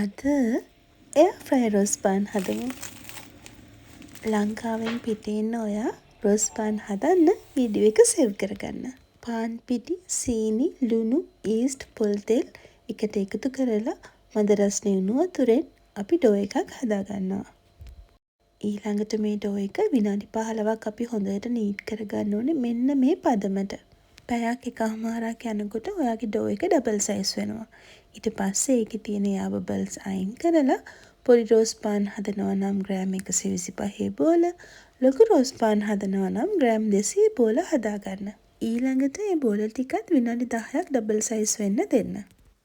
අද එයා fry rose පාන් හදමු. ලංකාවෙන් පිටේ ඉන්න ඔයා රෝස් පාන් හදන්න වීඩියෝ එක සේව් කරගන්න. පාන් පිටි, සීනි, ලුණු, ඊස්ට්, පොල් තෙල් එකට එකතු කරලා මද රස්නේ උණු වතුරෙන් අපි ඩෝ එකක් හදාගන්නවා. ඊළඟට මේ ඩෝ එක විනාඩි 15ක් අපි හොඳට නීට් කරගන්න ඕනේ මෙන්න මේ පදමට. පැයක් එකහමාරක් යනකොට ඔයාගේ ඩෝ එක ඩබල් සයිස් වෙනවා. ඊට පස්සේ ඒකේ තියෙන යා බබල්ස් අයින් කරලා පොඩි රෝස් පාන් හදනවා නම් ග්‍රෑම් 125 බෝල, ලොකු රෝස් පාන් හදනවා නම් ග්‍රෑම් 200 බෝල හදාගන්න. ඊළඟට මේ බෝල ටිකත් විනාඩි 10ක් ඩබල් සයිස් වෙන්න දෙන්න.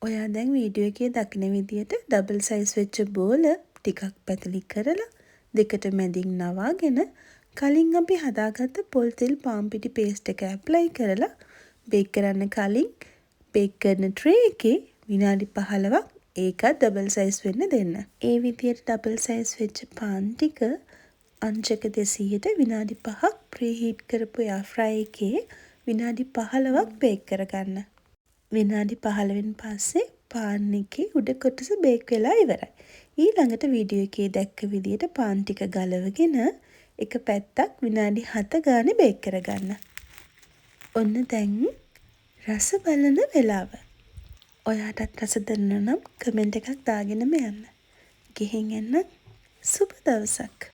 ඔයා දැන් වීඩියෝ එකේ දකින විදියට ඩබල් සයිස් වෙච්ච බෝල ටිකක් පැතලි කරලා දෙකට මැදින් නවාගෙන කලින් අපි හදාගත්ත පොල් තෙල් පාන් පිටි පේස්ට් එක ඇප්ලයි කරලා බේක් කරන්න කලින් බේක් කරන ට්‍රේ එකේ විනාඩි 15ක් ඒකත් ඩබල් සයිස් වෙන්න දෙන්න. ඒ විදියට ඩබල් සයිස් වෙච්ච පාන් ටික අංශක 200ට විනාඩි 5ක් ප්‍රීහීට් කරපු එයා ෆ්‍රයි එකේ විනාඩි 15ක් බේක් කරගන්න. විනාඩි 15න් පස්සේ පාන් එකේ උඩ කොටස බේක් වෙලා ඉවරයි. ඊළඟට වීඩියෝ එකේ දැක්ක විදියට පාන් ටික ගලවගෙන එක පැත්තක් විනාඩි 7 ගානේ බේක් කරගන්න. ඔන්න දැන් රස බලන වෙලාව. ඔයාටත් රස දැනුණා නම් කමෙන්ට් එකක් දාගෙනම යන්න. ගිහින් එන්න සුබ දවසක්.